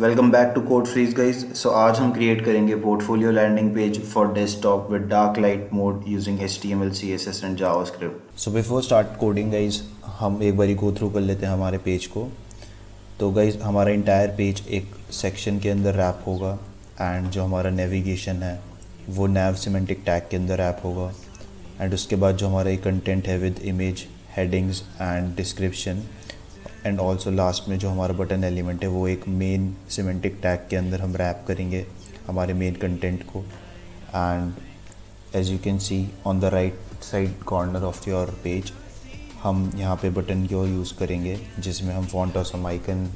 Welcome back to code freeze guys. So आज हम create करेंगे portfolio landing page for desktop with dark light mode using HTML CSS and JavaScript. So before start coding guys, हम एक बारी go through कर लेते हैं हमारे पेज को। तो गाइस हमारा इंटायर पेज एक सेक्शन के अंदर रैप होगा एंड जो हमारा नेविगेशन है वो नैव सिमेंटिक टैग के अंदर रैप होगा। एंड उसके बाद जो हमारा कंटेंट है with image, headings and description and also last में जो हमारा बटन एलिमेंट है वो एक मेन सिमेंटिक टैग के अंदर हम रैप करेंगे हमारे मेन कंटेंट को। And as you can see on the right side corner of your page हम यहाँ पे बटन को यूज़ करेंगे जिसमें हम फॉन्ट ऑसम आइकन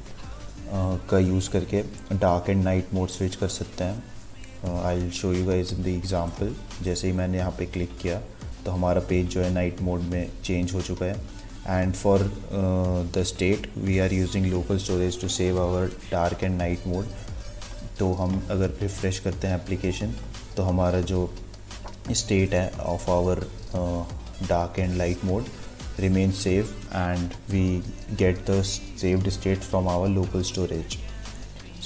का यूज़ करके dark and night mode switch कर सकते हैं। I will show you guys in the example. जैसे ही मैंने यहाँ पे क्लिक किया तो हमारा पेज जो है नाइट मोड में चेंज हो चुका है। And for the state we are using local storage to save our dark and night mode. तो हम अगर रिफ्रेश करते हैं एप्लीकेशन तो हमारा जो स्टेट है of our dark and light mode remain safe and we get the saved state from our local storage.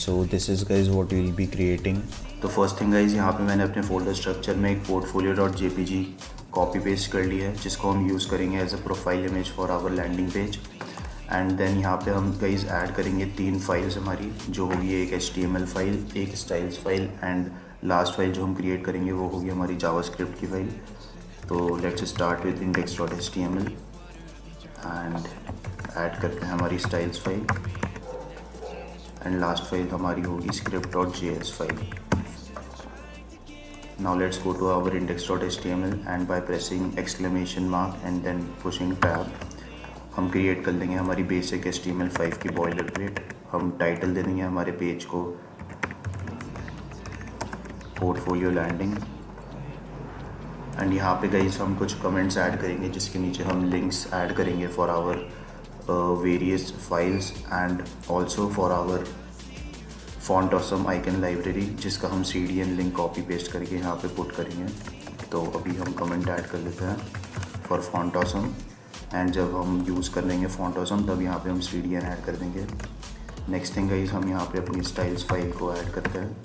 So this is guys what we will be creating. तो फर्स्ट थिंग गाइज यहाँ पे मैंने अपने folder structure में एक portfolio.jpg copy paste कर लिया है जिसको हम यूज़ करेंगे as a profile image for our landing page. And then यहाँ पे हम गाइज ऐड करेंगे 3 फाइल्स हमारी, जो होगी एक HTML फाइल, एक styles file and last file जो हम क्रिएट करेंगे वो होगी हमारी जावास्क्रिप्ट की फाइल। तो let's start with index.html and add करते हैं हमारी styles file and last file हमारी होगी script.js file. Now let's go to our index.html and by pressing exclamation mark and then pushing tab हम क्रिएट कर लेंगे हमारी बेसिक HTML5 की बॉयलर प्लेट। हम टाइटल दे देंगे हमारे पेज को पोर्टफोलियो लैंडिंग एंड यहाँ पे गाइस हम कुछ कमेंट्स ऐड करेंगे जिसके नीचे हम लिंक्स ऐड करेंगे for our various files and also for our font awesome icon library जिसका हम CDN लिंक कॉपी पेस्ट करके यहाँ पे पुट करेंगे। तो अभी हम कमेंट ऐड कर लेते हैं फॉर फॉन्ट ऑसम एंड जब हम यूज़ कर लेंगे फॉन्ट ऑसम तब यहाँ पे हम CDN ऐड कर देंगे। नेक्स्ट थिंग गाइस हम यहाँ पे अपनी स्टाइल्स फाइल को ऐड करते हैं।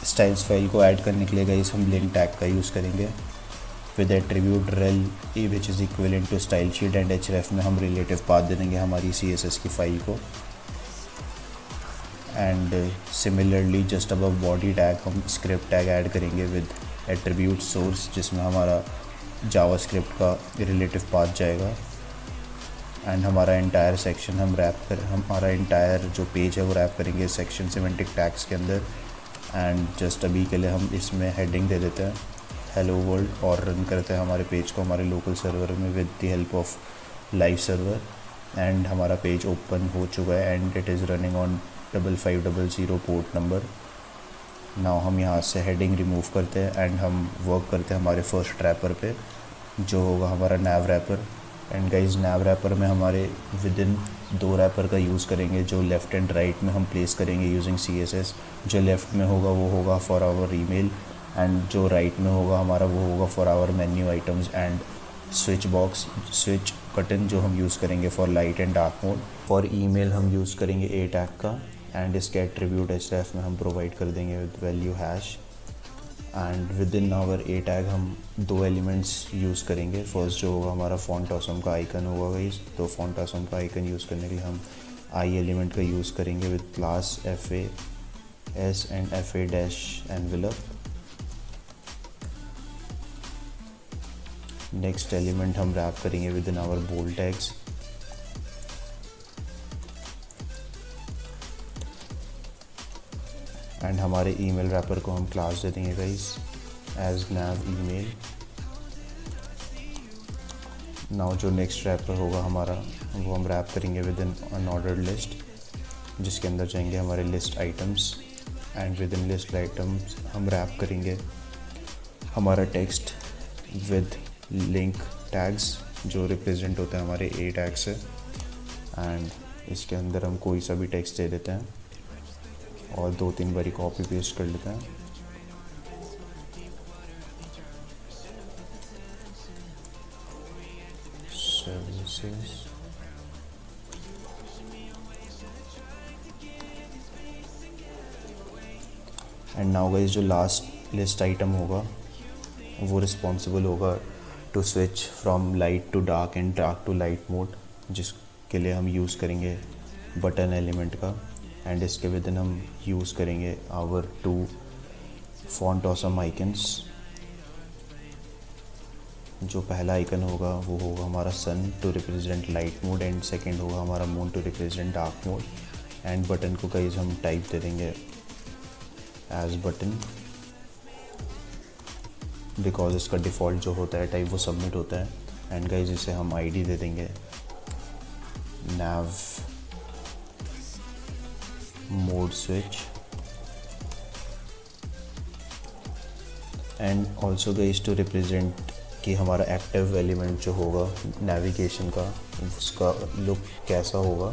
स्टाइल्स फाइल को ऐड करने के लिए गाइस हम लिंक टैग का यूज़ करेंगे with attribute rel which is equivalent to style sheet and href में हम रिलेटिव पाथ दे देंगे हमारी CSS की फाइल को। And similarly just above body tag हम स्क्रिप्ट टैग ऐड करेंगे विद एट्रीब्यूट सोर्स जिसमें हमारा जावास्क्रिप्ट का रिलेटिव पाथ जाएगा। एंड हमारा इंटायर सेक्शन हमारा इंटायर जो पेज है वो रैप करेंगे सेक्शन सिमेंटिक टैग्स के अंदर। एंड जस्ट अभी के लिए हम इसमें हेडिंग दे देते हैं हेलो वर्ल्ड और रन करते हैं हमारे पेज को हमारे लोकल सर्वर में with the help of live server. And हमारा पेज ओपन हो चुका है and it is running on 5500 port number. Now हम यहाँ से हेडिंग रिमूव करते हैं एंड हम वर्क करते हैं हमारे फर्स्ट रैपर पे जो होगा हमारा nav wrapper. And guys nav wrapper में हमारे विद इन 2 रैपर का यूज़ करेंगे जो लेफ़्ट एंड राइट में हम प्लेस करेंगे यूजिंग CSS। जो लेफ़्ट में होगा वो होगा फॉर आवर ईमेल एंड जो राइट में होगा हमारा वो होगा for our menu items and switch button जो हम यूज़ करेंगे for light and dark mode. For email हम यूज़ करेंगे A टैग का एंड इसके एट्रीब्यूट href में हम प्रोवाइड कर देंगे with value hash. And within our A tag हम 2 एलिमेंट्स यूज़ करेंगे। फर्स्ट जो होगा हमारा फॉन्ट ऑसम का आइकन होगा गाइस। तो फॉन्ट ऑसम का आइकन यूज़ करने के लिए हम I एलिमेंट का यूज़ करेंगे with class FAS and FA-envelope। Next element हम रैप करेंगे within our bold tags. And हमारे ईमेल रैपर को हम क्लास दे देंगे guys as nav email। Now जो नेक्स्ट रैपर होगा हमारा वो हम रैप करेंगे विद इन अनऑर्डर्ड लिस्ट जिसके अंदर जाएंगे हमारे list items. And with in list items हम रैप करेंगे हमारा टेक्स्ट विद लिंक टैग्स जो रिप्रेजेंट होते हैं हमारे A टैग से। एंड इसके अंदर हम कोई सा भी टेक्स्ट दे देते हैं और 2-3 बारी कॉपी पेस्ट कर लेते हैं। सर्विसेज एंड नाउ गाइस जो लास्ट लिस्ट आइटम होगा वो रिस्पॉन्सिबल होगा to switch from light to dark and dark to light mode, जिसके लिए हम यूज़ करेंगे बटन एलिमेंट का। एंड इसके विद इन हम यूज़ करेंगे our two font awesome icons. जो पहला आइकन होगा वो होगा हमारा sun to represent light mode and second होगा हमारा moon to represent dark mode. And button को गाइस हम टाइप दे देंगे एज बटन, बिकॉज इसका डिफ़ॉल्ट जो होता है टाइप वो सबमिट होता है। एंड गाइस इसे हम आईडी दे देंगे nav mode switch. And also guys to represent कि हमारा एक्टिव एलिमेंट जो होगा नेविगेशन का उसका लुक कैसा होगा,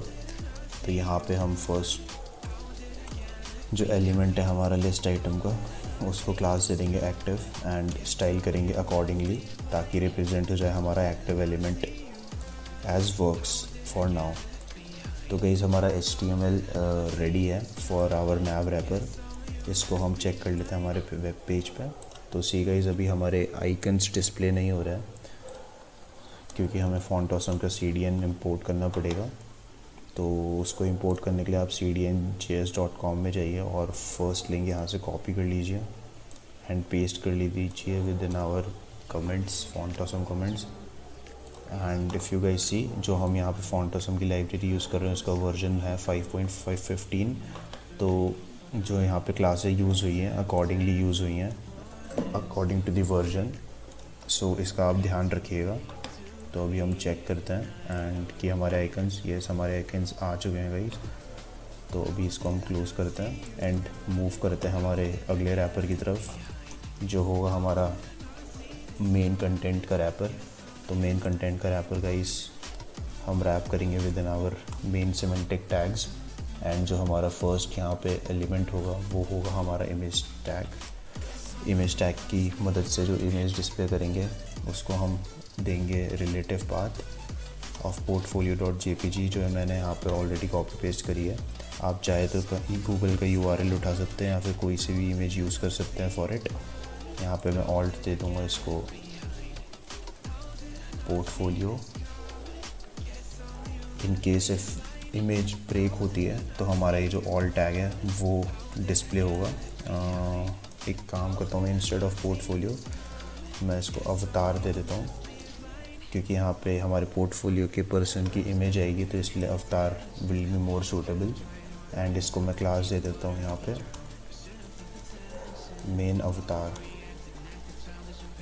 तो यहाँ पे हम फर्स्ट जो एलिमेंट है हमारा लिस्ट आइटम का उसको क्लास दे देंगे एक्टिव एंड स्टाइल करेंगे अकॉर्डिंगली, ताकि रिप्रेजेंट हो जाए हमारा active element as works for now. तो गाइस हमारा HTML रेडी है फॉर आवर nav रैपर। इसको हम चेक कर लेते हैं हमारे वेब पेज पे। तो सी गाइस अभी हमारे आइकन्स डिस्प्ले नहीं हो रहा है क्योंकि हमें फॉन्ट ऑसम का CDN इंपोर्ट करना पड़ेगा। तो उसको इंपोर्ट करने के लिए आप cdnjs.com में जाइए और फर्स्ट लिंक यहाँ से कॉपी कर लीजिए एंड पेस्ट कर लीजिए within our comments, font awesome comments. And if you guys see जो हम यहाँ पे फॉन्ट ऑसम की लाइब्रेरी यूज़ कर रहे हैं उसका वर्जन है 5.515। तो जो यहाँ पे क्लासेस यूज़ हुई हैं अकॉर्डिंगली यूज़ हुई हैं अकॉर्डिंग टू द वर्जन। सो इसका आप ध्यान रखिएगा। तो अभी हम चेक करते हैं एंड कि हमारे आइकन्स, यस हमारे आइकन्स आ चुके हैं गाइस। तो अभी इसको हम क्लोज़ करते हैं एंड मूव करते हैं हमारे अगले रैपर की तरफ जो होगा हमारा मेन कंटेंट का रैपर। तो मेन कंटेंट का रैपर गाइस हम रैप करेंगे within our main semantic tags. And जो हमारा फर्स्ट यहाँ पे एलिमेंट होगा वो होगा हमारा इमेज टैग। इमेज टैग की मदद से जो इमेज डिस्प्ले करेंगे उसको हम देंगे रिलेटिव पाथ ऑफ portfolio.jpg, जो है मैंने यहाँ पे ऑलरेडी कॉपी पेस्ट करी है। आप चाहे तो कहीं गूगल का URL उठा सकते हैं या फिर कोई सी भी इमेज यूज़ कर सकते हैं फॉर इट। यहाँ पे मैं ऑल्ट दे दूँगा इसको portfolio. In case if image break होती है तो हमारा ये जो ऑल टैग है वो डिस्प्ले होगा। एक काम करता हूँ मैं, इंस्टेड ऑफ पोर्टफोलियो मैं इसको अवतार दे देता हूँ क्योंकि यहाँ पे हमारे पोर्टफोलियो के पर्सन की इमेज आएगी, तो इसलिए अवतार will be more suitable. And इसको मैं क्लास दे देता हूँ यहाँ पे मेन अवतार।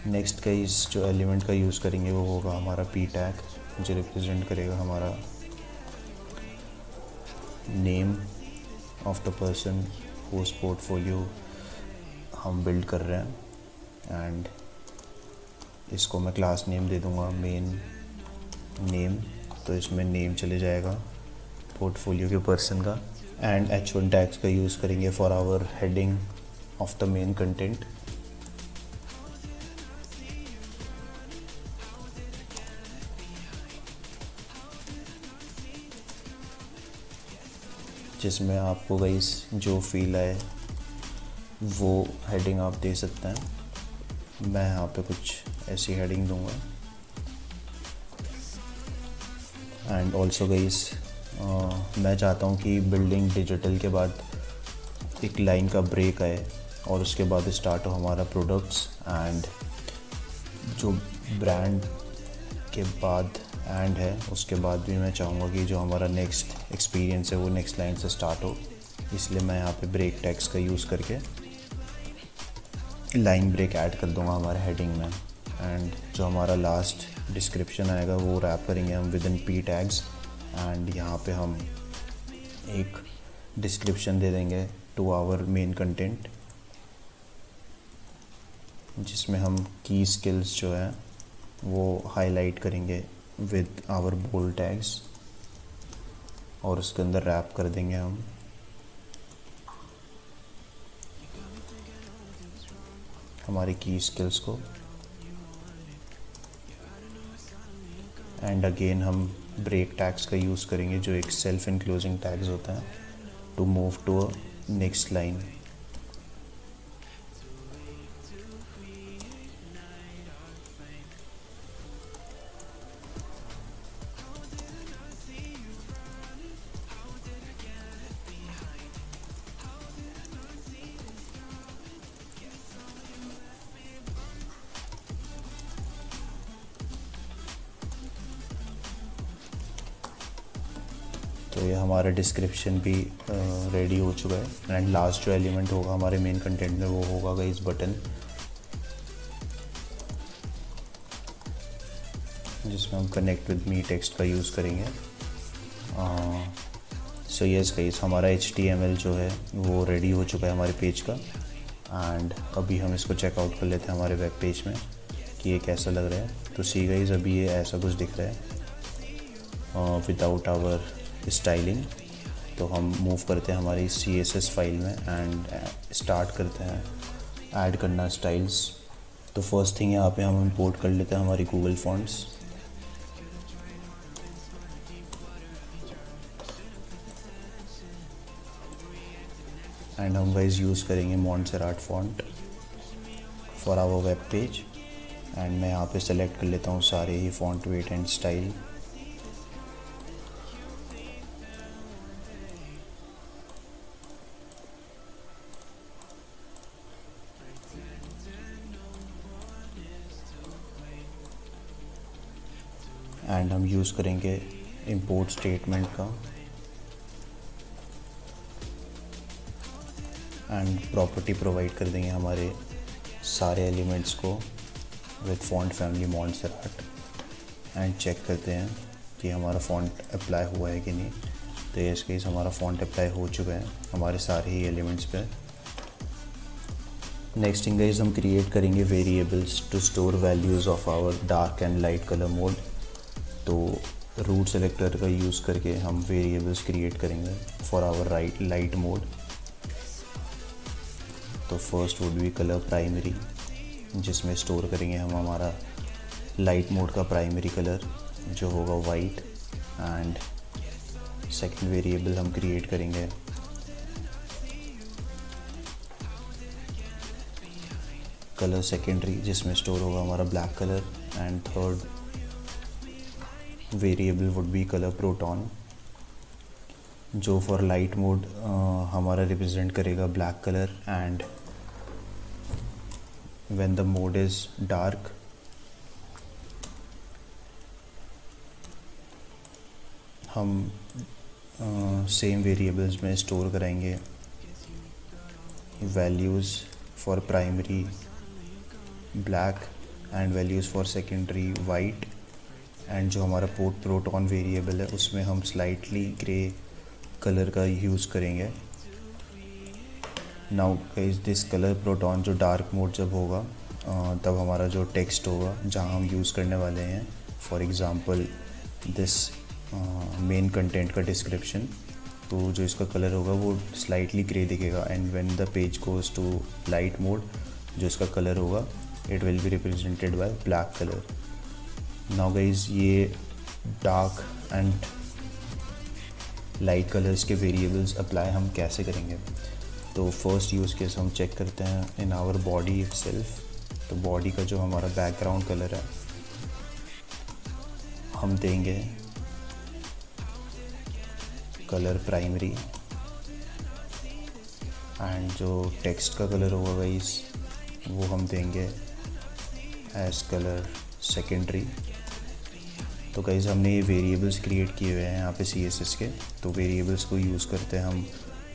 नेक्स्ट गाइस जो एलिमेंट का यूज़ करेंगे वो होगा हमारा p टैग जो रिप्रेजेंट करेगा हमारा name of the person host portfolio हम बिल्ड कर रहे हैं। एंड इसको मैं क्लास नेम दे दूँगा मेन नेम, तो इसमें नेम चले जाएगा पोर्टफोलियो के पर्सन का। एंड h1 टैग्स का यूज़ करेंगे for our heading of the main content. जिसमें आपको गाइस जो फील आए वो हेडिंग आप दे सकते हैं। मैं यहाँ पे कुछ ऐसी हेडिंग दूंगा। एंड ऑल्सो गाइस मैं चाहता हूँ कि बिल्डिंग डिजिटल के बाद एक लाइन का ब्रेक आए और उसके बाद स्टार्ट हो हमारा प्रोडक्ट्स। एंड जो ब्रांड के बाद एंड है उसके बाद भी मैं चाहूँगा कि जो हमारा नेक्स्ट एक्सपीरियंस है वो नेक्स्ट लाइन से स्टार्ट हो, इसलिए मैं यहाँ पे ब्रेक टैग्स का यूज़ करके लाइन ब्रेक ऐड कर दूँगा हमारे हेडिंग में। एंड जो हमारा लास्ट डिस्क्रिप्शन आएगा वो रैप करेंगे हम with in p tags. And यहाँ पे हम एक डिस्क्रिप्शन दे देंगे टू आवर मेन कंटेंट जिसमें हम की स्किल्स जो है वो हाईलाइट करेंगे विद आवर बोल्ड टैग्स और उसके अंदर रैप कर देंगे हम हमारी की स्किल्स को। एंड अगेन हम ब्रेक टैग्स का यूज़ करेंगे जो एक सेल्फ इनक्लोजिंग टैग्स होता है to move to a next line. तो ये हमारा डिस्क्रिप्शन भी रेडी हो चुका है। एंड लास्ट जो एलिमेंट होगा हमारे मेन कंटेंट में वो होगा गाइस बटन, जिसमें हम कनेक्ट विद मी टेक्स्ट का यूज़ करेंगे। सो यस गाइस, हमारा HTML जो है वो रेडी हो चुका है हमारे पेज का। एंड अभी हम इसको चेकआउट कर लेते हैं हमारे वेब पेज में कि ये कैसा लग रहा है। तो सी गाइस, अभी ये ऐसा कुछ दिख रहा है विदाउट आवर स्टाइलिंग। तो हम मूव करते हैं हमारी CSS फाइल में एंड स्टार्ट करते हैं ऐड करना स्टाइल्स। तो फर्स्ट थिंग यहाँ पे हम इंपोर्ट कर लेते हैं हमारी गूगल फॉन्ट्स। एंड हम गाइस यूज़ करेंगे Montserrat font for our web page. And मैं यहाँ पे सेलेक्ट कर लेता हूँ सारे ही font weight and style. And हम यूज़ करेंगे इंपोर्ट स्टेटमेंट का। एंड प्रॉपर्टी प्रोवाइड कर देंगे हमारे सारे एलिमेंट्स को with font family Montserrat. And check करते हैं कि हमारा फॉन्ट अप्लाई हुआ है कि नहीं। तो इस केस हमारा फॉन्ट अप्लाई हो चुका है हमारे सारे ही एलिमेंट्स पे। नेक्स्ट थिंग गाइस, हम क्रिएट करेंगे variables to store values of our dark and light colour mode. तो रूट सेलेक्टर का यूज़ करके हम वेरिएबल्स क्रिएट करेंगे फॉर आवर लाइट मोड। तो first would be colour primary, जिसमें स्टोर करेंगे हम हमारा लाइट मोड का प्राइमरी कलर जो होगा वाइट। एंड सेकंड वेरिएबल हम क्रिएट करेंगे कलर सेकेंडरी, जिसमें स्टोर होगा हमारा black colour. And third variable would be colour proton, जो फॉर लाइट मोड हमारा रिप्रेजेंट करेगा black colour. And when the mode is dark हम सेम वेरिएबल्स में स्टोर कराएंगे values for primary black and values for secondary white. And जो हमारा proton variable है उसमें हम स्लाइटली ग्रे कलर का यूज़ करेंगे। Now guys, this colour proton जो डार्क मोड जब होगा तब हमारा जो टेक्स्ट होगा जहाँ हम यूज़ करने वाले हैं, for example this main content का डिस्क्रिप्शन, तो जो इसका कलर होगा वो स्लाइटली ग्रे दिखेगा। And when the page goes to light mode, जो इसका कलर होगा it will be represented by black colour. Now guys, ये डार्क एंड लाइट कलर्स के वेरिएबल्स अप्लाई हम कैसे करेंगे। तो फर्स्ट यूज़ केस हम चेक करते हैं इन आवर बॉडी इटसेल्फ। तो बॉडी का जो हमारा बैकग्राउंड कलर है हम देंगे कलर प्राइमरी। एंड जो टेक्स्ट का कलर होगा गाइस वो हम देंगे एज कलर सेकेंडरी। तो गाइस, हमने ये वेरिएबल्स क्रिएट किए हुए हैं यहाँ पे CSS के। तो वेरिएबल्स को यूज़ करते हैं हम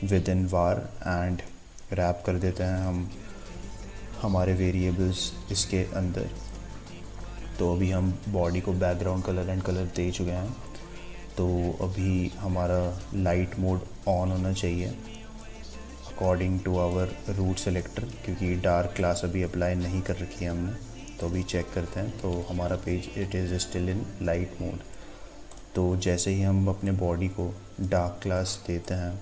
within var and wrap कर देते हैं हम हमारे वेरिएबल्स इसके अंदर। तो अभी हम बॉडी को बैकग्राउंड कलर एंड कलर दे चुके हैं। तो अभी हमारा लाइट मोड ऑन होना चाहिए according to our root selector, क्योंकि डार्क क्लास अभी अप्लाई नहीं कर रखी है हमने। तो अभी चेक करते हैं। तो हमारा page it is still in light mode. तो जैसे ही हम अपने बॉडी को डार्क क्लास देते हैं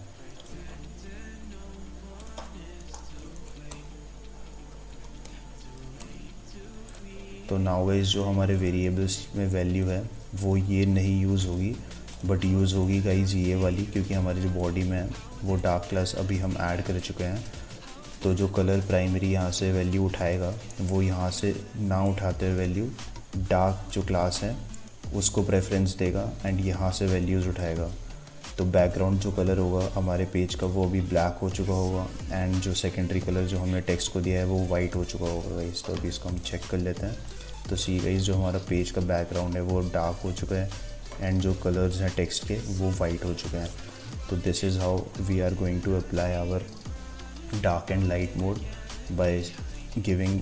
तो नाउ गाइस, जो हमारे वेरिएबल्स में वैल्यू है वो ये नहीं यूज़ होगी, बट यूज़ होगी गाइस ये वाली, क्योंकि हमारी जो बॉडी में है वो डार्क क्लास अभी हम ऐड कर चुके हैं। तो जो कलर प्राइमरी यहाँ से वैल्यू उठाएगा वो यहाँ से ना उठाते हुए वैल्यू डार्क जो क्लास है उसको प्रेफरेंस देगा एंड यहाँ से वैल्यूज़ उठाएगा। तो बैकग्राउंड जो कलर होगा हमारे पेज का वो अभी ब्लैक हो चुका होगा एंड जो सेकेंडरी कलर जो हमने टेक्स्ट को दिया है वो वाइट हो चुका होगा गाइस। तो अभी इसको हम चेक कर लेते हैं। तो सी गाइस, जो हमारा पेज का बैकग्राउंड है वो डार्क हो चुका है एंड जो कलर्स हैं टेक्स्ट के वो वाइट हो चुके हैं। तो this is how we are going to apply our dark and light mode by giving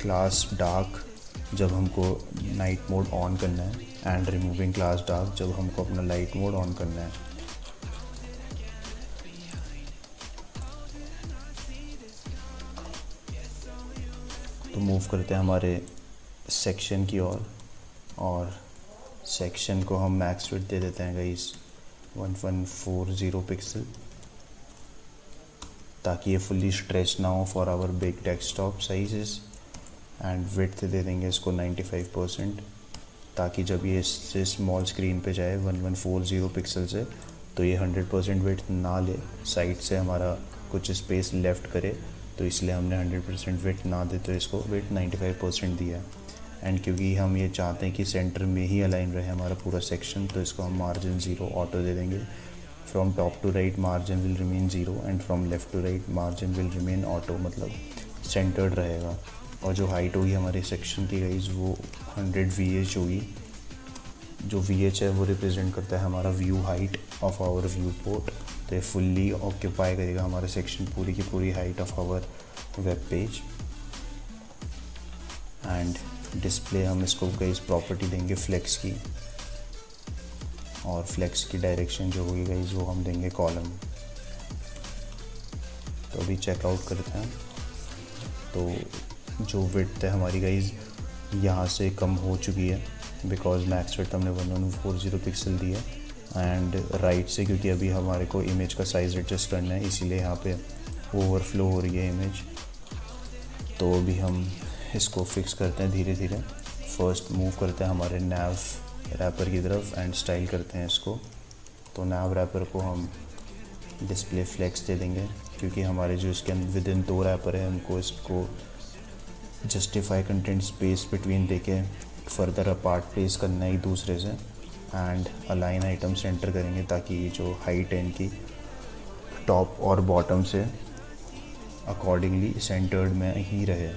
class dark जब हमको नाइट मोड ऑन करना है एंड रिमूविंग क्लास डार्क जब हमको अपना लाइट मोड ऑन करना है। तो मूव करते हैं हमारे सेक्शन की ओर और सेक्शन को हम मैक्स विड्थ दे देते हैं गाइस 1140 पिक्सल, ताकि ये फुल्ली स्ट्रेच ना हो for our big desktop sizes. And width दे देंगे इसको 95%, ताकि जब ये इससे स्मॉल स्क्रीन पे जाए 1140 पिक्सल से तो ये 100% विड्थ ना ले, साइड से हमारा कुछ स्पेस लेफ़्ट करे। तो इसलिए हमने 100% विड्थ ना दे तो इसको विड्थ 95% दिया। एंड क्योंकि हम ये चाहते हैं कि सेंटर में ही अलाइन रहे हमारा पूरा सेक्शन, तो इसको हम मार्जिन 0 ऑटो दे देंगे। From top to right margin will remain 0 and from left to right margin will remain auto, मतलब सेंटर्ड रहेगा। और जो हाइट होगी हमारे सेक्शन की गाइस वो 100 VH होगी। जो VH है वो रिप्रेजेंट करता है हमारा view height of our viewport. तो ये फुल्ली ऑक्यूपाई करेगा हमारा सेक्शन, पूरी की पूरी height of our web page. And display हम इसको गाइस प्रॉपर्टी देंगे फ्लेक्स की, और फ्लेक्स की डायरेक्शन जो होगी गाइस वो हम देंगे कॉलम। तो अभी चेकआउट करते हैं। तो जो विड्थ है हमारी गाइस यहाँ से कम हो चुकी है बिकॉज मैक्स विड्थ हमने 1140 पिक्सल दी है। एंड राइट से क्योंकि अभी हमारे को इमेज का साइज़ एडजस्ट करना है, इसीलिए यहाँ पे ओवरफ्लो हो रही है इमेज। तो अभी हम इसको फिक्स करते हैं धीरे धीरे। फर्स्ट मूव करते हैं हमारे नैव रैपर की तरफ एंड स्टाइल करते हैं इसको। तो नैव रैपर को हम डिस्प्ले फ्लेक्स दे देंगे, क्योंकि हमारे जो इसके विद इन 2 रैपर है, हमको इसको जस्टिफाई कंटेंट स्पेस बिटवीन देके फर्दर अपार्ट प्लेस करना है एक दूसरे से। एंड अलाइन आइटम सेंटर करेंगे ताकि जो हाइट है इनकी टॉप और बॉटम से अकॉर्डिंगली सेंटर्ड में ही रहे।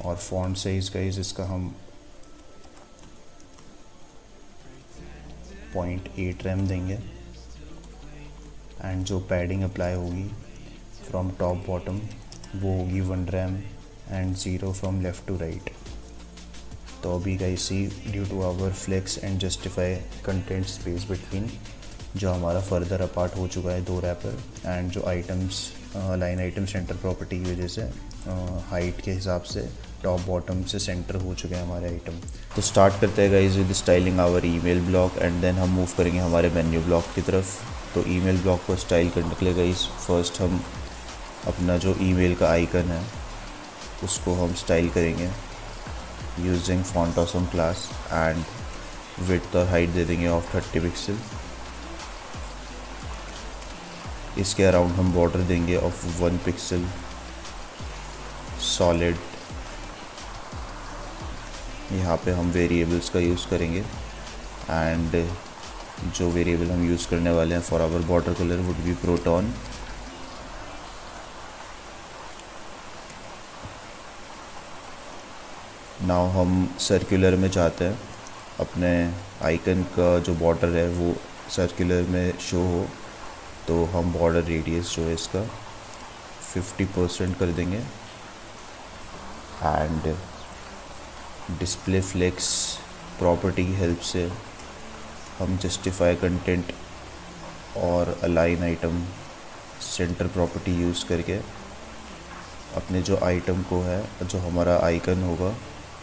और फॉन्ट साइज गाइस इसका हम 0.8 रैम देंगे। एंड जो पैडिंग अप्लाई होगी फ्रॉम टॉप बॉटम वो होगी 1 rem and 0 from left to right. तो अभी guys see due to our flex and justify content space between, जो हमारा फर्दर अपार्ट हो चुका है 2 रैपर। एंड जो items line item centre property की वजह से हाइट के हिसाब से टॉप बॉटम से सेंटर हो चुके हैं हमारे आइटम। तो स्टार्ट करते हैं guys with styling our email block and then हम मूव करेंगे हमारे मेन्यू ब्लॉक की तरफ। तो ईमेल ब्लॉक को स्टाइल करने के लिए गाइस फर्स्ट हम अपना जो ईमेल का आइकन है उसको हम स्टाइल करेंगे using font awesome class. And width और हाइट दे देंगे ऑफ 30 पिक्सल। इसके अराउंड हम बॉर्डर देंगे ऑफ 1 पिक्सल सॉलिड। यहाँ पे हम वेरिएबल्स का यूज़ करेंगे एंड जो वेरिएबल हम यूज़ करने वाले हैं for our border colour would be proton. Now हम सर्कुलर में चाहते हैं अपने आइकन का जो बॉर्डर है वो सर्कुलर में शो हो, तो हम बॉर्डर रेडियस जो है इसका 50% कर देंगे। एंड डिस्प्ले फ्लेक्स प्रॉपर्टी की हेल्प से हम जस्टिफाई कंटेंट और align item centre property use करके अपने जो आइटम को है, जो हमारा आइकन होगा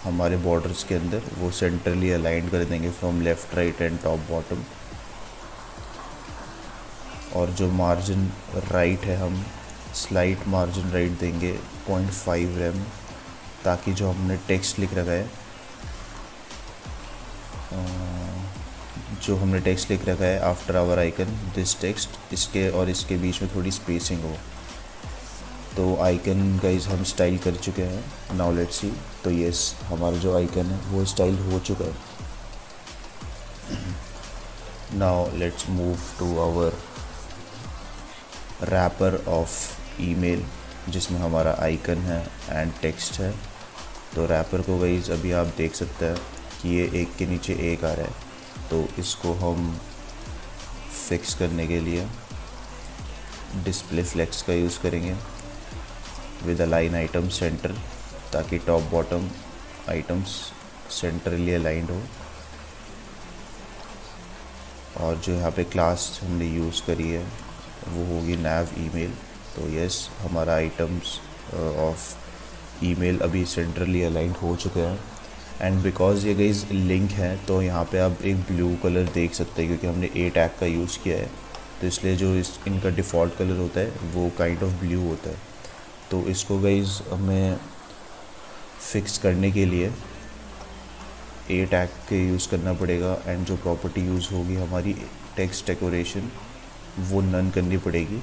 हमारे बॉर्डर्स के अंदर, वो सेंटरली अलाइन कर देंगे from left right and top bottom. और जो मार्जिन राइट है हम स्लाइट मार्जिन राइट देंगे 0.5 रैम, ताकि जो हमने टेक्स्ट लिख रखा है after our icon this text, इसके और इसके बीच में थोड़ी स्पेसिंग हो। तो आइकन गाइस हम स्टाइल कर चुके हैं। Now let's see. तो यस, हमारा जो आइकन है वो स्टाइल हो चुका है। Now let's move to our wrapper of email, जिसमें हमारा आइकन है एंड टेक्स्ट है। तो रैपर को गाइस अभी आप देख सकते हैं कि ये एक के नीचे एक आ रहा है। तो इसको हम फिक्स करने के लिए डिस्प्ले फ्लेक्स का यूज़ करेंगे विद अलाइन आइटम सेंटर, ताकि टॉप बॉटम आइटम्स सेंटरली अलाइंड हो। और जो यहाँ पे क्लास हमने यूज़ करी है वो होगी nav ईमेल। तो यस, हमारा आइटम्स ऑफ ईमेल अभी सेंट्रली अलाइंड हो चुके हैं। एंड बिकॉज ये गाइस लिंक है तो यहाँ पे आप एक ब्लू कलर देख सकते हैं, क्योंकि हमने ए टैग का यूज़ किया है, तो इसलिए जो इनका डिफ़ॉल्ट कलर होता है वो काइंड ऑफ ब्लू होता है। तो इसको गाइस हमें फिक्स करने के लिए ए टैग के यूज़ करना पड़ेगा। एंड जो प्रॉपर्टी यूज़ होगी हमारी टेक्स्ट डेकोरेशन, वो नन करनी पड़ेगी।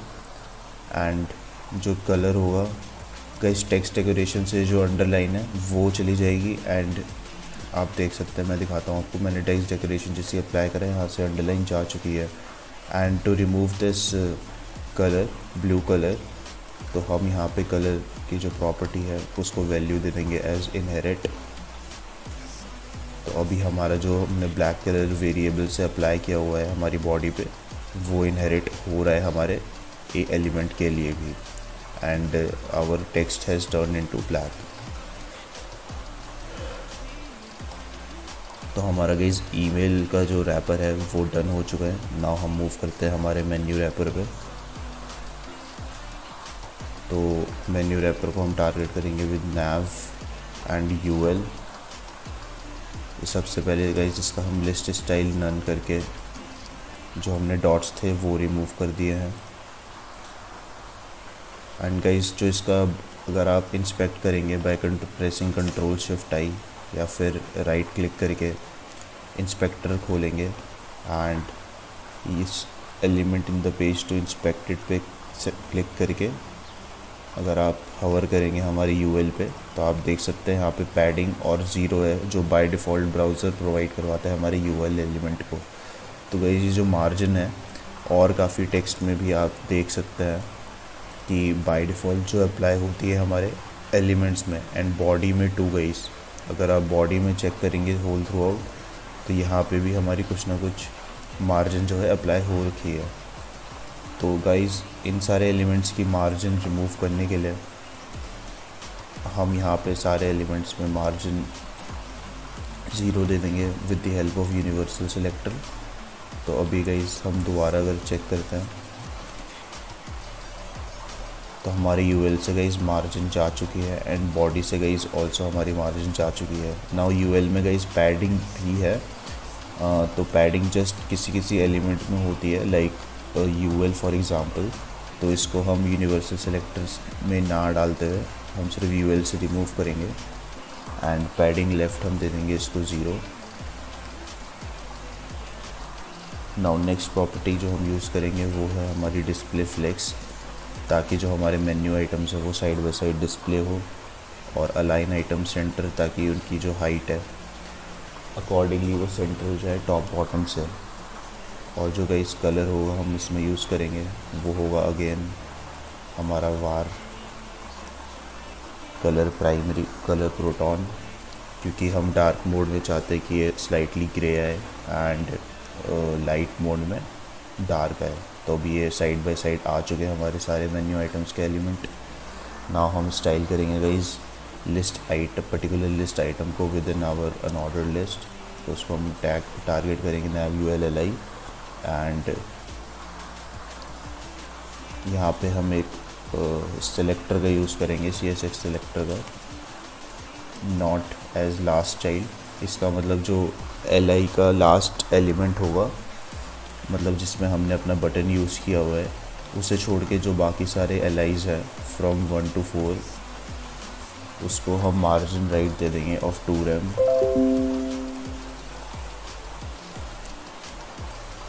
एंड जो कलर होगा गाइस टेक्स्ट डेकोरेशन से जो अंडरलाइन है वो चली जाएगी। एंड आप देख सकते हैं, मैं दिखाता हूँ आपको, मैंने टेक्स्ट डेकोरेशन जैसे अप्लाई करा है, यहाँ से अंडरलाइन जा चुकी है। And to remove this colour, blue colour, तो हम यहाँ पे कलर की जो प्रॉपर्टी है उसको वैल्यू दे देंगे एज इनहेरिट। तो अभी हमारा जो हमने ब्लैक कलर वेरिएबल से अप्लाई किया हुआ है हमारी बॉडी पे, वो इनहेरिट हो रहा है हमारे ए एलिमेंट के लिए भी। And our text has turn into black. तो हमारा गाइस ईमेल का जो रैपर है वो डन हो चुका है। नाउ हम मूव करते हैं हमारे मेन्यू रैपर पे। तो मेन्यू रैपर को हम टारगेट करेंगे विद nav एंड ul। सबसे पहले गाइस इसका हम लिस्ट स्टाइल नन करके जो हमने डॉट्स थे वो रिमूव कर दिए हैं। एंड गाइस जो इसका अगर आप इंस्पेक्ट करेंगे by pressing control shift I या फिर राइट क्लिक करके इंस्पेक्टर खोलेंगे एंड इस element in the page to inspected पे क्लिक करके अगर आप हवर करेंगे हमारे यूएल पे, तो आप देख सकते हैं यहाँ पे पैडिंग और ज़ीरो है, जो बाय डिफ़ॉल्ट ब्राउज़र प्रोवाइड करवाता है हमारे यूएल एलिमेंट को। तो गाइस ये जो मार्जिन है, और काफ़ी टेक्स्ट में भी आप देख सकते हैं कि बाय डिफ़ॉल्ट जो अप्लाई होती है हमारे एलिमेंट्स में एंड बॉडी में टू गाइस। अगर आप बॉडी में चेक करेंगे होल थ्रू आउट, तो यहाँ पे भी हमारी कुछ ना कुछ मार्जिन जो है अप्लाई हो रखी है। तो गाइस इन सारे एलिमेंट्स की मार्जिन रिमूव करने के लिए हम यहाँ पे सारे एलिमेंट्स में मार्जिन ज़ीरो दे देंगे with the help of universal selector. तो अभी गाइस हम दोबारा अगर चेक करते हैं तो हमारे यूएल से गाइस मार्जिन जा चुकी है एंड बॉडी से गाइस ऑल्सो हमारी मार्जिन जा चुकी है। नाउ यूएल में गाइस पैडिंग भी है। तो पैडिंग जस्ट किसी किसी एलिमेंट में होती है, लाइक यूएल फॉर एग्ज़ाम्पल। तो इसको हम यूनिवर्सल सेलेक्टर्स में ना डालते हुए हम सिर्फ यूएल से रिमूव करेंगे एंड पैडिंग लेफ़्ट हम दे देंगे इसको ज़ीरो। नाउ नेक्स्ट प्रॉपर्टी जो हम यूज़ करेंगे वो है हमारी डिस्प्ले फ्लेक्स, ताकि जो हमारे मेन्यू आइटम्स है वो साइड बाय साइड डिस्प्ले हो, और अलाइन आइटम सेंटर, ताकि उनकी जो हाइट है अकॉर्डिंगली वो सेंटर हो जाए टॉप बॉटम से। और जो गाइस कलर होगा हम इसमें यूज़ करेंगे वो होगा अगेन हमारा वार कलर प्राइमरी कलर प्रोटॉन, क्योंकि हम डार्क मोड में चाहते हैं कि ये स्लाइटली ग्रे आए एंड लाइट मोड में डार्क आए। तो अभी ये साइड बाय साइड आ चुके हैं हमारे सारे मेन्यू आइटम्स के एलिमेंट। नाउ हम स्टाइल करेंगे guys list item, particular list item को within our unordered list. तो उसको हम टैग टारगेट करेंगे nav uli एंड यहाँ पे हम एक सेलेक्टर का यूज़ करेंगे, CSS सेलेक्टर का, नॉट एज लास्ट चाइल्ड। इसका मतलब जो li का लास्ट एलिमेंट होगा, मतलब जिसमें हमने अपना बटन यूज़ किया हुआ है, उसे छोड़ के जो बाकी सारे li's हैं फ्रॉम 1 to 4, उसको हम मार्जिन राइट दे देंगे ऑफ 2 rem,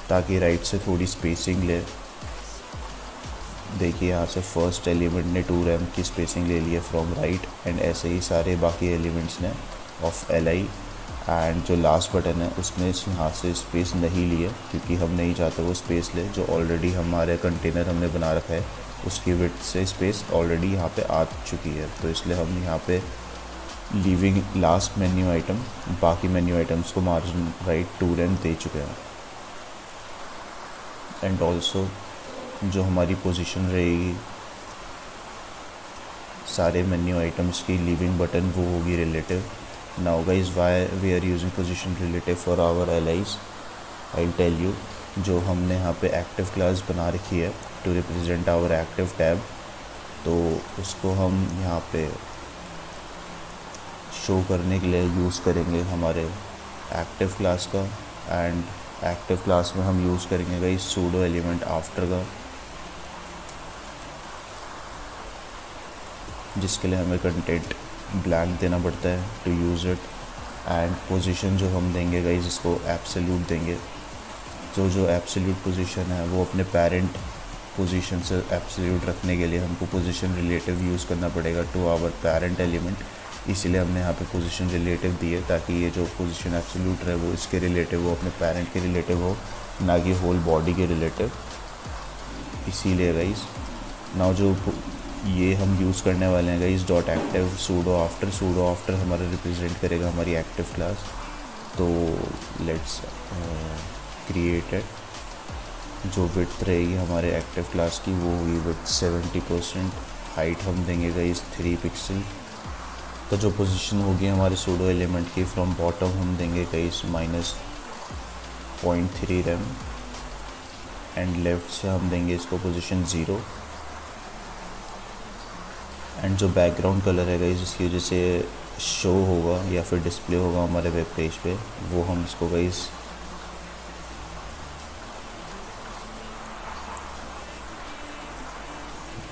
ताकि राइट से थोड़ी स्पेसिंग ले। देखिए यहाँ से फर्स्ट एलिमेंट ने 2 rem की स्पेसिंग ले ली है फ्रॉम राइट, एंड ऐसे ही सारे बाकी एलिमेंट्स ने ऑफ li। एंड जो लास्ट बटन है उसमें यहाँ से स्पेस नहीं ली है, क्योंकि हम नहीं चाहते वो स्पेस ले, जो ऑलरेडी हमारे कंटेनर हमने बना रखा है उसकी विड्थ से स्पेस ऑलरेडी यहाँ पे आ चुकी है। तो इसलिए हम यहाँ पे लीविंग लास्ट मेन्यू आइटम, बाकी मेन्यू आइटम्स को मार्जिन राइट टू लेंथ दे चुके हैं। एंड ऑल्सो जो हमारी पोजीशन रहेगी सारे मेन्यू आइटम्स की लीविंग बटन वो होगी relative. Now guys why we are using position relative for our allies, I will tell you. जो हमने यहाँ पे एक्टिव क्लास बना रखी है to represent our active tab, तो उसको हम यहाँ पे शो करने के लिए यूज़ करेंगे हमारे एक्टिव क्लास का। एंड एक्टिव क्लास में हम यूज़ करेंगे गाइस सूडो एलिमेंट आफ्टर का, जिसके लिए हमें कंटेंट ब्लैंक देना पड़ता है to use it. And position जो हम देंगे गाइस इसको एब्सोल्यूट देंगे। तो जो एब्सोल्यूट पोजीशन है वो अपने पेरेंट पोजीशन से एब्सोल्यूट रखने के लिए हमको पोजीशन रिलेटिव यूज़ करना पड़ेगा टू आवर पेरेंट एलिमेंट। इसीलिए हमने यहाँ पे पोजीशन रिलेटिव दी है, ताकि ये जो पोजीशन एब्सोल्यूट रहे वो इसके रिलेटिव हो, अपने पेरेंट के रिलेटिव हो, ना कि होल बॉडी के रिलेटिव। इसीलिए गाइस नाउ जो ये हम यूज़ करने वाले हैं guys dot active pseudo after हमारा रिप्रेजेंट करेगा हमारी एक्टिव क्लास। तो लेट्स क्रिएट इट। जो विड्थ रहेगी हमारे एक्टिव क्लास की वो होगी विड्थ 70%। हाइट हम देंगे गाइस 3 पिक्सल। तो जो पोजीशन होगी हमारे सूडो एलिमेंट की फ्रॉम बॉटम हम देंगे गाइस -0.3 रैम। एंड लेफ़्ट से हम देंगे इसको पोजीशन 0। एंड जो बैकग्राउंड कलर है गाइस जिसकी वजह से शो होगा या फिर डिस्प्ले होगा हमारे वेब पेज पे, वो हम इसको गाइस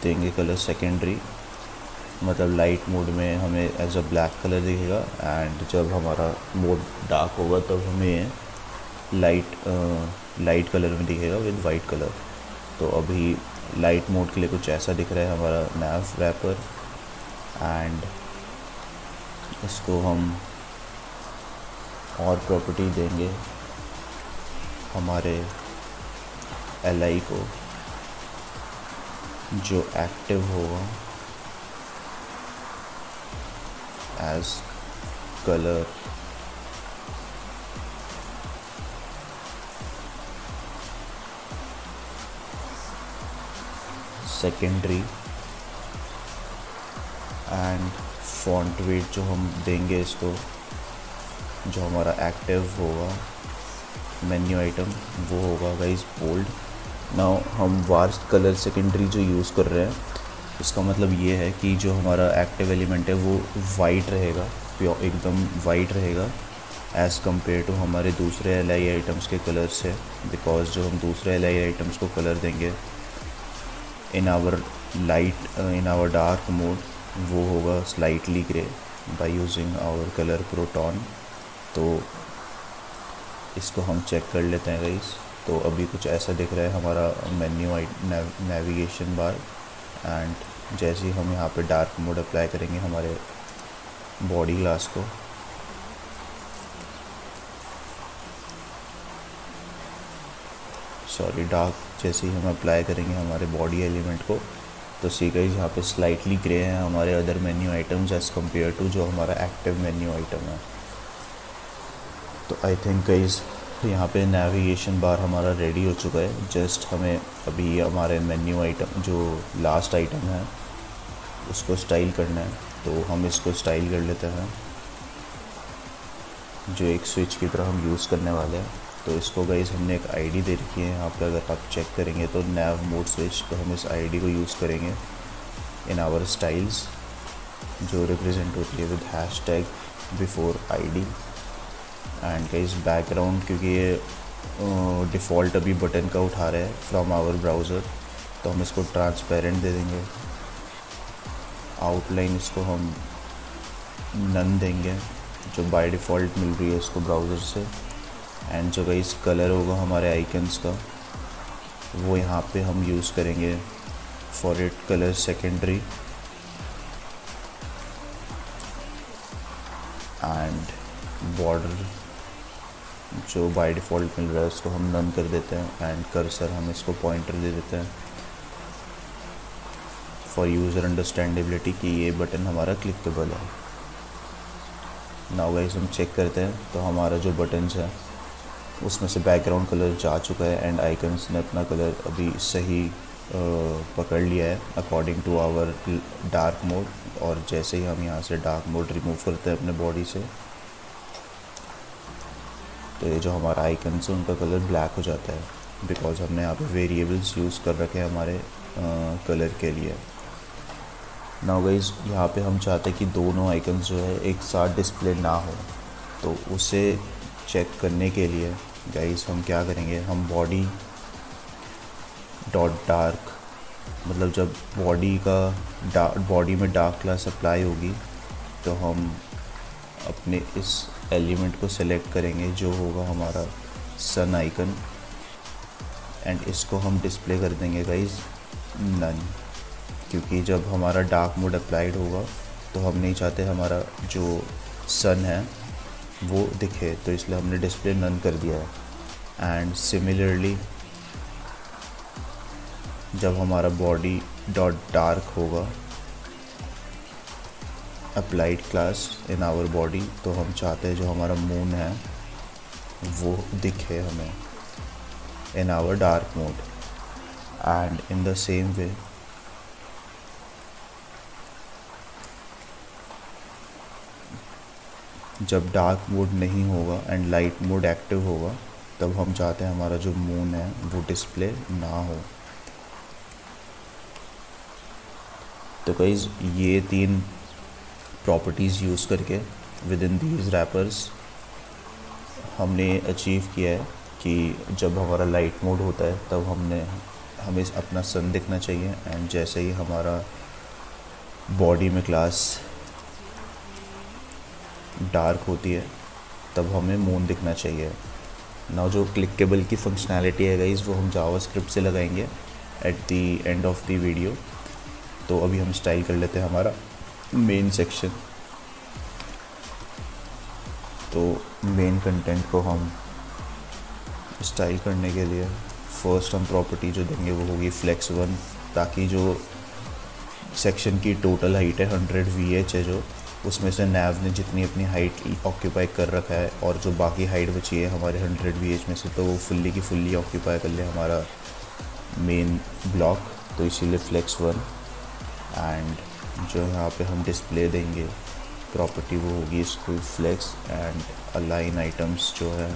देंगे कलर सेकेंडरी, मतलब लाइट मोड में हमें एज अ ब्लैक कलर दिखेगा। एंड जब हमारा मोड डार्क होगा तब हमें लाइट कलर में दिखेगा विद वाइट कलर। तो अभी लाइट मोड के लिए कुछ ऐसा दिख रहा है हमारा नैव रैपर। एंड इसको हम और प्रॉपर्टी देंगे हमारे एलआई को, जो एक्टिव होगा as colour secondary. And font weight जो हम देंगे इसको, जो हमारा एक्टिव होगा मेन्यू आइटम वो होगा गाइस बोल्ड। नाउ हम वार्स्ट कलर सेकेंडरी जो यूज़ कर रहे हैं इसका मतलब ये है कि जो हमारा एक्टिव एलिमेंट है वो वाइट रहेगा, प्योर एकदम वाइट रहेगा एज़ कम्पेयर टू हमारे दूसरे एलआई आइटम्स के कलर से। बिकॉज जो हम दूसरे एलआई आइटम्स को कलर देंगे इन आवर डार्क मोड वो होगा slightly grey by using our colour proton. तो इसको हम चेक कर लेते हैं गाइस। तो अभी कुछ ऐसा दिख रहा है हमारा मेन्यू नेविगेशन बार। एंड जैसे ही हम यहाँ पे डार्क मोड अप्लाई करेंगे हमारे बॉडी ग्लास को, जैसे ही हम अप्लाई करेंगे हमारे बॉडी एलिमेंट को, तो सी गाइस यहाँ पे स्लाइटली ग्रे हैं हमारे other menu items as compare to जो हमारा एक्टिव मेन्यू आइटम है। तो आई थिंक गाइस यहाँ पे नेविगेशन बार हमारा रेडी हो चुका है। जस्ट हमें अभी हमारे मेन्यू आइटम जो लास्ट आइटम है उसको स्टाइल करना है। तो हम इसको स्टाइल कर लेते हैं, जो एक स्विच की तरह हम यूज़ करने वाले हैं। तो इसको गाइस हमने एक आईडी दे रखी है यहाँ पे, अगर आप चेक करेंगे तो नैव मोड स्विच। तो हम इस आईडी को यूज़ करेंगे इन आवर स्टाइल्स, जो रिप्रेजेंट होती है with hashtag before ID. And guys background, क्योंकि ये डिफ़ॉल्ट अभी बटन का उठा रहा है फ्रॉम आवर ब्राउज़र, तो हम इसको ट्रांसपेरेंट दे देंगे। आउटलाइन इसको हम नन देंगे, जो बाय डिफ़ॉल्ट मिल रही है इसको ब्राउज़र से। एंड जो गाइस कलर होगा हमारे आइकन्स का वो यहाँ पे हम यूज़ करेंगे for it colour secondary. And border जो बाय डिफ़ॉल्ट मिल रहा है उसको हम नन कर देते हैं। एंड कर्सर हम इसको पॉइंटर दे देते हैं फॉर यूज़र अंडरस्टैंडेबिलिटी कि ये बटन हमारा क्लिकेबल है। नाउ गाइस हम चेक करते हैं, तो हमारा जो बटन्स है उसमें से बैकग्राउंड कलर जा चुका है एंड आइकन्स ने अपना कलर अभी सही पकड़ लिया है according to our dark mode. और जैसे ही हम यहाँ से डार्क मोड रिमूव करते हैं अपने बॉडी से, तो ये जो हमारा आइकन्स है उनका कलर ब्लैक हो जाता है, बिकॉज हमने यहाँ पे वेरिएबल्स यूज़ कर रखे हैं हमारे कलर के लिए। नाउ गाइस यहाँ पे हम चाहते हैं कि दोनों आइकन्स जो है एक साथ डिस्प्ले ना हो, तो उसे चेक करने के लिए गाइस हम क्या करेंगे, हम बॉडी डॉट डार्क, मतलब जब बॉडी में डार्क क्लास अप्लाई होगी तो हम अपने इस एलिमेंट को सेलेक्ट करेंगे जो होगा हमारा सन आइकन, एंड इसको हम डिस्प्ले कर देंगे गाइस नन, क्योंकि जब हमारा डार्क मोड अप्लाइड होगा तो हम नहीं चाहते हमारा जो सन है वो दिखे, तो इसलिए हमने डिस्प्ले नन कर दिया है। एंड सिमिलरली जब हमारा बॉडी डॉट डार्क होगा applied class in our body, तो हम चाहते हैं जो हमारा मून है वो दिखे हमें in our dark mode. And in the same way जब डार्क मोड नहीं होगा एंड लाइट मोड एक्टिव होगा, तब हम चाहते हैं हमारा जो मून है वो डिस्प्ले ना हो। तो गाइस ये 3 प्रॉपर्टीज़ यूज़ करके विद इन दीज रैपर्स हमने अचीव किया है कि जब हमारा लाइट मोड होता है तब हमें अपना सन दिखना चाहिए, एंड जैसे ही हमारा बॉडी में क्लास डार्क होती है तब हमें मून दिखना चाहिए। ना जो क्लिकेबल की फंक्शनैलिटी है गाइस वो हम जावास्क्रिप्ट से लगाएंगे at the end of the video. तो अभी हम स्टाइल कर लेते हैं हमारा मेन सेक्शन। तो मेन कंटेंट को हम स्टाइल करने के लिए फर्स्ट हम प्रॉपर्टी जो देंगे वो होगी फ्लेक्स 1, ताकि जो सेक्शन की टोटल हाइट है 100 VH है, जो उसमें से नैव ने जितनी अपनी हाइट ऑक्यूपाई कर रखा है और जो बाकी हाइट बची है हमारे 100 VH में से, तो वो फुल्ली की फुल्ली ऑक्यूपाई कर ले हमारा मेन ब्लॉक। तो इसीलिए फ्लेक्स 1। एंड जो यहाँ पे हम डिस्प्ले देंगे प्रॉपर्टी वो होगी इसको फ्लेक्स, एंड अलाइन आइटम्स जो है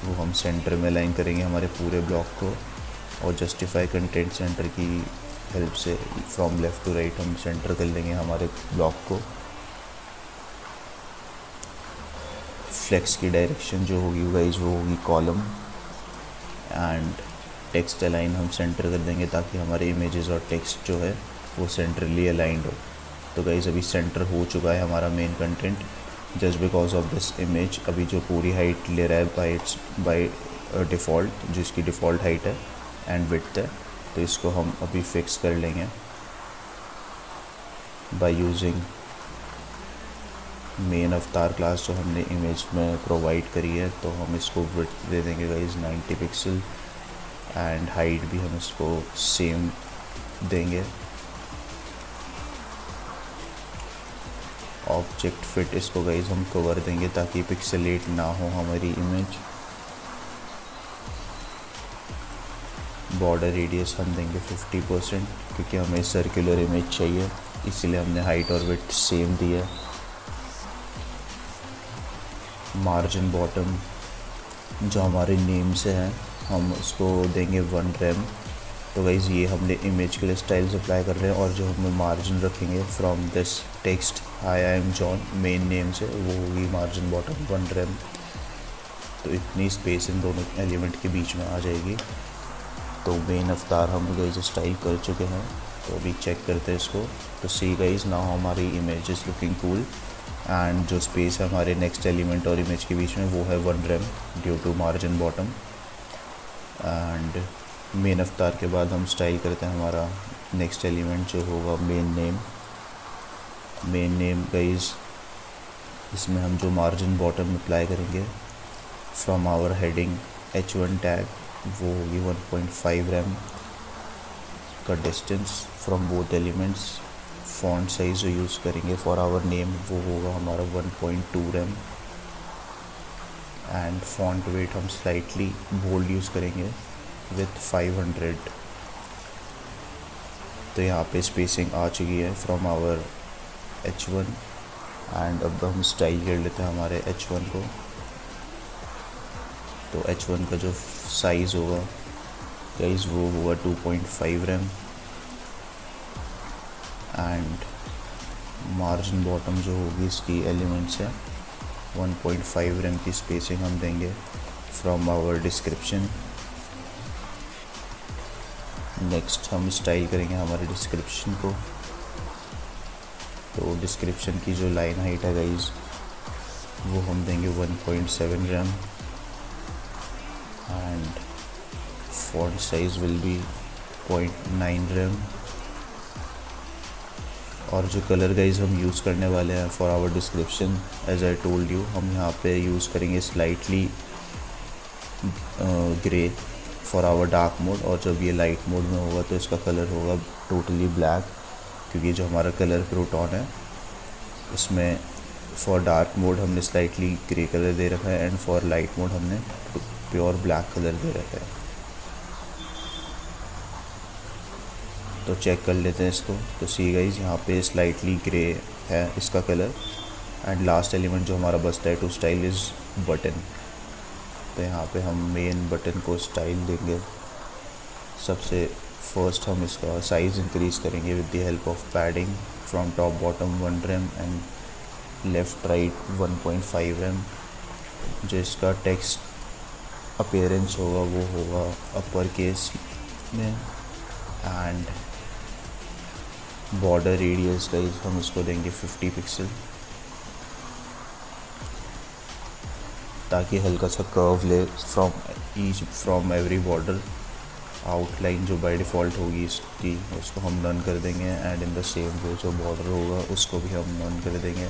वो हम सेंटर में अलाइन करेंगे हमारे पूरे ब्लॉक को, और जस्टिफाई कंटेंट सेंटर की हेल्प से फ्रॉम लेफ़्ट टू राइट हम सेंटर कर लेंगे हमारे ब्लॉक को। फ्लेक्स की डायरेक्शन जो होगी गाइस वो होगी कॉलम, एंड टेक्स्ट अलाइन हम सेंटर कर देंगे ताकि हमारे इमेजेस और टेक्स्ट जो है वो सेंट्रली अलाइंड हो। तो गाइस अभी सेंटर हो चुका है हमारा main content just because of this image. अभी जो पूरी हाइट ले रहा है बाय डिफ़ॉल्ट, जो इसकी डिफ़ॉल्ट हाइट है एंड विड्थ है, तो इसको हम अभी फिक्स कर लेंगे बाय यूजिंग मेन अवतार क्लास जो हमने इमेज में प्रोवाइड करी है। तो हम इसको विड्थ दे देंगे गाइस 90 पिक्सल, एंड हाइट भी हम इसको सेम देंगे। ऑब्जेक्ट फिट इसको गाइस हम कवर देंगे ताकि पिक्सेलेट ना हो हमारी इमेज। बॉर्डर रेडियस हम देंगे 50% क्योंकि हमें सर्कुलर इमेज चाहिए, इसीलिए हमने हाइट और विड्थ सेम दी है। मार्जिन बॉटम जो हमारे नेम से है हम उसको देंगे 1 rem। तो गाइज़ ये हमने इमेज के लिए स्टाइल्स अप्लाई कर रहे हैं, और जो हमें मार्जिन रखेंगे from this text high I am John main name से, वो होगी मार्जिन बॉटम 1 rem। तो इतनी स्पेस इन दोनों एलिमेंट के बीच में आ जाएगी। तो मेन अवतार हम गाइज़ स्टाइल कर चुके हैं, तो अभी चेक करते हैं इसको। तो सी गाइज़ नाउ हमारी image is looking cool, and जो स्पेस है हमारे नेक्स्ट एलिमेंट और इमेज के बीच में वो है 1 rem due to margin bottom. And main avatar के बाद हम स्टाइल करते हैं हमारा नेक्स्ट एलिमेंट जो होगा main name. Main name guys इसमें हम जो मार्जिन बॉटम अप्लाई करेंगे from our heading H1 tag वो होगी 1.5 rem का distance from both elements. Font size जो यूज़ करेंगे फॉर आवर नेम वो होगा हमारा 1.2 रैम। एंड फ़ॉन्ट वेट हम स्लाइटली बोल्ड यूज़ करेंगे विथ 500। तो यहाँ पे स्पेसिंग आ चुकी है फ्रॉम आवर H1। एंड अब हम स्टाइल कर लेते हैं हमारे H1 को। तो H1 का जो साइज़ होगा गाइस वो होगा 2.5 रैम। एंड मार्जिन बॉटम जो होगी इसकी एलिमेंट्स है 1.5 रैम की स्पेसिंग हम देंगे फ्रॉम आवर डिस्क्रिप्शन। नेक्स्ट हम स्टाइल करेंगे हमारे डिस्क्रिप्शन को। तो डिस्क्रिप्शन की जो लाइन हाइट है गाइस वो हम देंगे 1.7 rem. And font size will be 0.9 rem. और जो कलर गाइज हम यूज़ करने वाले हैं for our description as I told you, हम यहाँ पे यूज़ करेंगे slightly grey for our dark mode. और जब ये लाइट मोड में होगा तो इसका कलर होगा टोटली ब्लैक, क्योंकि जो हमारा कलर प्रोटॉन है उसमें फॉर डार्क मोड हमने स्लाइटली ग्रे कलर दे रखा है एंड फॉर लाइट मोड हमने प्योर ब्लैक कलर दे रखा है। तो चेक कर लेते हैं इसको। तो सी गाइज यहाँ पे स्लाइटली ग्रे है इसका कलर। एंड लास्ट एलिमेंट जो हमारा बचता है टू स्टाइल इज़ बटन। तो यहाँ पे हम मेन बटन को स्टाइल देंगे। सबसे फर्स्ट हम इसका साइज़ इंक्रीज़ करेंगे with the help of padding from top bottom 1 rem and left right 1.5 rem. जो इसका टेक्स्ट अपीयरेंस होगा वो होगा अपर केस में। एंड बॉर्डर रेडियस गाइज हम इसको देंगे 50 पिक्सल, ताकि हल्का सा कर्व ले फ्रॉम एवरी बॉर्डर। आउटलाइन जो बाय डिफ़ॉल्ट होगी इसकी उसको हम नन कर देंगे। एंड इन द सेम वे जो बॉर्डर होगा उसको भी हम नन कर देंगे।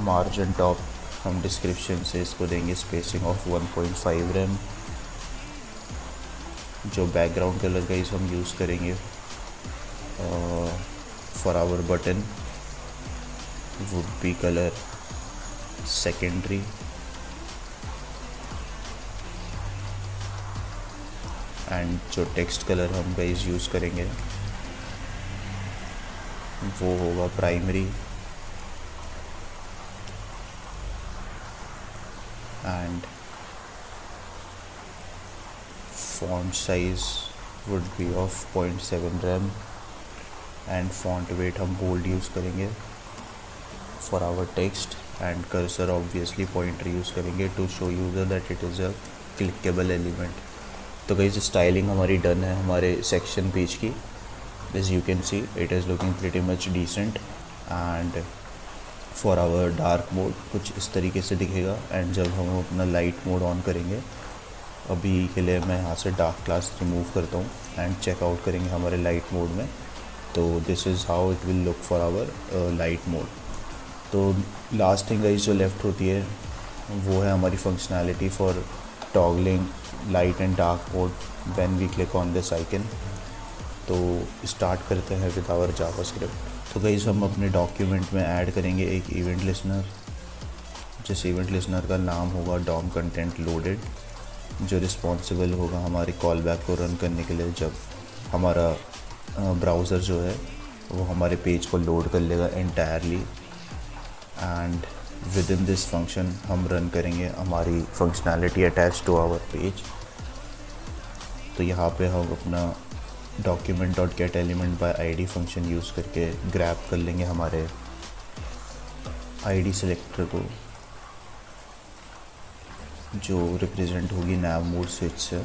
मार्जिन टॉप हम डिस्क्रिप्शन से इसको देंगे स्पेसिंग ऑफ 1.5 रैम। जो बैकग्राउंड कलर गाइस हम यूज़ करेंगे for our button would be colour secondary. And जो टेक्स्ट कलर हम गाइस यूज़ करेंगे वो होगा primary. And font size would be of 0.7 rem and font weight हम bold यूज़ करेंगे for our text and cursor obviously pointer use करेंगे to show user that it is a clickable element। तो guys styling हमारी done है हमारे section page की। as you can see it is looking pretty much decent and for our dark mode कुछ इस तरीके से दिखेगा। एंड जब हम अपना लाइट मोड ऑन करेंगे, अभी के लिए मैं यहाँ से डार्क क्लास रिमूव करता हूँ एंड चेकआउट करेंगे हमारे लाइट मोड में। तो this is how it will look for our light mode. तो लास्ट थिंग गाइस जो लेफ़्ट होती है वो है हमारी functionality for toggling light and dark mode when we click on this icon. तो स्टार्ट करते हैं विद आवर जावास्क्रिप्ट। तो गाइस हम अपने डॉक्यूमेंट में ऐड करेंगे एक इवेंट लिसनर, जिस इवेंट लिसनर का नाम होगा डॉम कंटेंट लोडेड, जो रिस्पॉन्सिबल होगा हमारे कॉल बैक को रन करने के लिए जब हमारा ब्राउज़र जो है वो हमारे पेज को लोड कर लेगा entirely. And within this function हम रन करेंगे हमारी functionality attach to our page. तो यहाँ पे हम अपना document dot get element by ID function use करके ग्रैब कर लेंगे हमारे आईडी सेलेक्टर को, जो रिप्रेजेंट होगी नैव मोड स्विच से,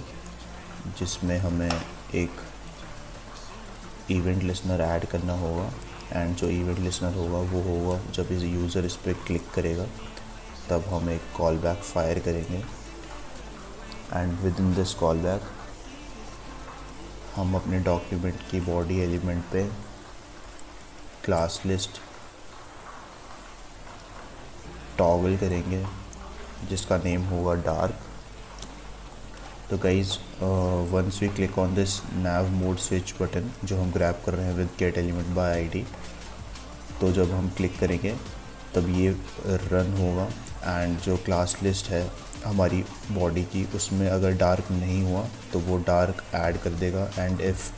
जिसमें हमें एक इवेंट लिसनर ऐड करना होगा। एंड जो इवेंट लिसनर होगा वो होगा जब इस यूज़र इस पर क्लिक करेगा तब हम एक कॉल बैक फायर करेंगे। And within this callback हम अपने डॉक्यूमेंट की बॉडी एलिमेंट पे क्लास लिस्ट टॉगल करेंगे जिसका नेम होगा डार्क। तो guys once we click on this nav mode switch button जो हम ग्रैब कर रहे हैं with get element by ID, तो जब हम क्लिक करेंगे तब ये रन होगा एंड जो क्लास लिस्ट है हमारी बॉडी की उसमें अगर डार्क नहीं हुआ तो वो डार्क ऐड कर देगा, एंड इफ़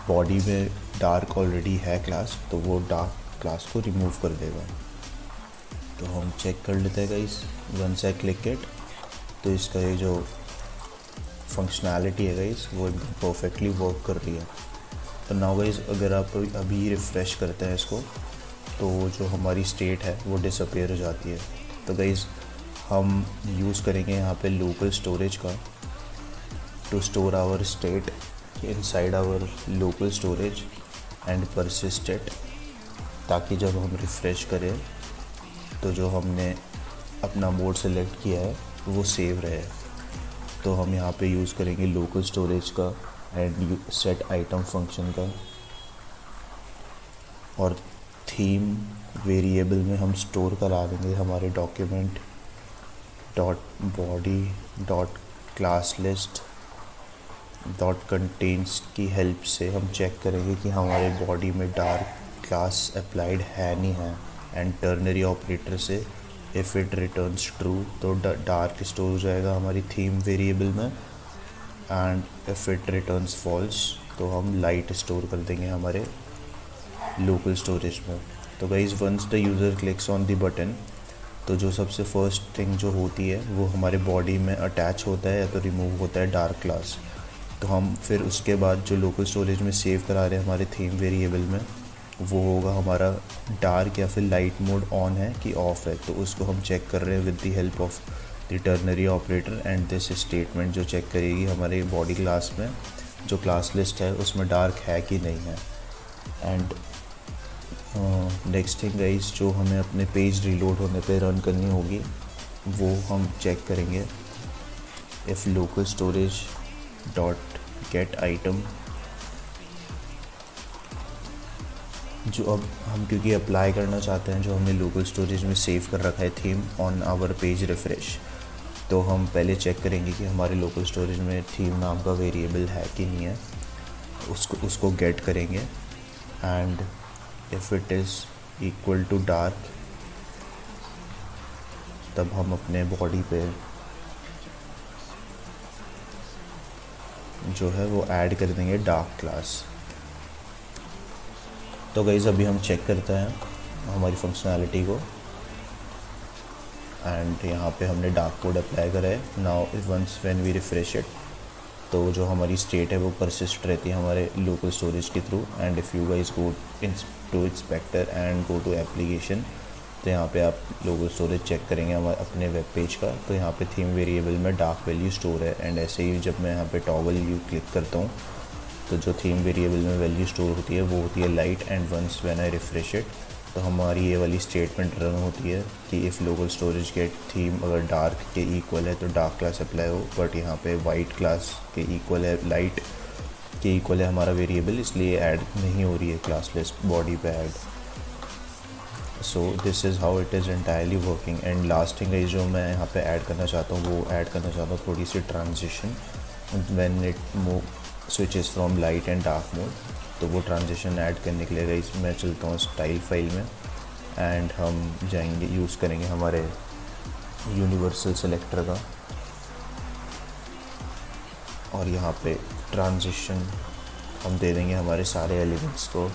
बॉडी में डार्क ऑलरेडी है क्लास तो वो डार्क क्लास को रिमूव कर देगा। तो हम चेक कर लेते हैं guys, once I click it तो इसका ये जो फंक्शनैलिटी है गाइस वो एकदम परफेक्टली वर्क कर रही है। तो नाउ गाइस अगर आप अभी रिफ़्रेश करते हैं इसको तो जो हमारी स्टेट है वो डिसअपीयर हो जाती है। तो गाइस हम यूज़ करेंगे यहाँ पे लोकल स्टोरेज का to store our state inside our local storage and persist it, ताकि जब हम रिफ़्रेश करें तो जो हमने अपना मोड सेलेक्ट किया है वो सेव रहे। तो हम यहाँ पे यूज़ करेंगे लोकल स्टोरेज का एंड सेट आइटम फंक्शन का, और थीम वेरिएबल में हम स्टोर करा देंगे हमारे document dot body dot class list dot contents की हेल्प से हम चेक करेंगे कि हमारे बॉडी में डार्क क्लास अप्लाइड है नहीं है, एंड टर्नरी ऑपरेटर से इफ़ इट रिटर्न्स ट्रू तो डार्क स्टोर हो जाएगा हमारी थीम वेरिएबल में, and if it returns false तो हम लाइट स्टोर कर देंगे हमारे लोकल स्टोरेज में। तो guys once the user clicks on the button तो जो सबसे फर्स्ट थिंग जो होती है वो हमारे बॉडी में अटैच होता है या तो रिमूव होता है डार्क क्लास। तो हम फिर उसके बाद जो लोकल स्टोरेज में सेव करा रहे हैं हमारे थीम वेरिएबल में वो होगा हमारा डार्क या फिर लाइट मोड ऑन है कि ऑफ़ है। तो उसको हम चेक कर रहे हैं with the help of the ternary operator and this statement जो चेक करेगी हमारे बॉडी क्लास में जो क्लास लिस्ट है उसमें डार्क है कि नहीं है। एंड नेक्स्ट थिंग गाइस जो हमें अपने पेज रीलोड होने पे रन करनी होगी वो हम चेक करेंगे if local storage dot gate item, जो अब हम क्योंकि अप्लाई करना चाहते हैं जो हमने लोकल स्टोरेज में सेव कर रखा है theme on our page refresh, तो हम पहले चेक करेंगे कि हमारे लोकल स्टोरेज में थीम नाम का वेरिएबल है कि नहीं है, उसको गेट करेंगे and if it is equal to dark तब हम अपने बॉडी पे जो है वो ऐड कर देंगे डार्क क्लास। तो गाइस अभी हम चेक करते हैं हमारी फंक्शनैलिटी को एंड यहाँ पे हमने डार्क कोड अप्लाई करा है। Now once when we refresh it तो जो हमारी स्टेट है वो परसिस्ट रहती है हमारे लोकल स्टोरेज के through. And if you guys go to inspector and go to application तो यहाँ पे आप लोकल स्टोरेज चेक करेंगे हमारे अपने वेब पेज का, तो यहाँ पे थीम वेरिएबल में डार्क वैल्यू स्टोर है। एंड ऐसे ही जब मैं यहाँ पे टॉगल यू क्लिक करता हूँ तो जो थीम वेरिएबल में वैल्यू स्टोर होती है वो होती है light, and once when I refresh it तो हमारी ये वाली स्टेटमेंट रन होती है कि if local storage get theme अगर डार्क के इक्वल है तो डार्क क्लास अप्लाई हो, बट यहाँ पे वाइट क्लास के इक्वल है, लाइट के इक्वल है हमारा वेरिएबल, इसलिए ऐड नहीं हो रही है क्लास लिस्ट बॉडी पे add. So this is how it is entirely working. And last thing है जो मैं यहाँ पे ऐड करना चाहता हूँ वो ऐड करना चाहता हूँ थोड़ी सी transition when it move switches from light and dark mode, तो वो ट्रांजिशन ऐड करने के लिए मैं चलता हूँ स्टाइल फाइल में एंड हम जाएंगे यूज़ करेंगे हमारे यूनिवर्सल सेलेक्टर का, और यहाँ पे ट्रांजिशन हम दे देंगे हमारे सारे एलिमेंट्स को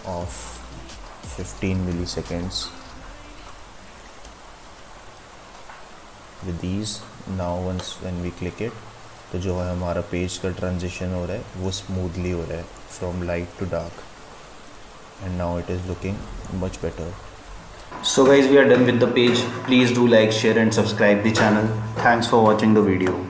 of 15 milliseconds with these। now once when we click it तो जो है हमारा पेज का ट्रांजिशन हो रहा है वो स्मूथली हो रहा है from light to dark, and now it is looking much better. So guys, we are done with the page. Please do like, share and subscribe the channel. Thanks for watching the video.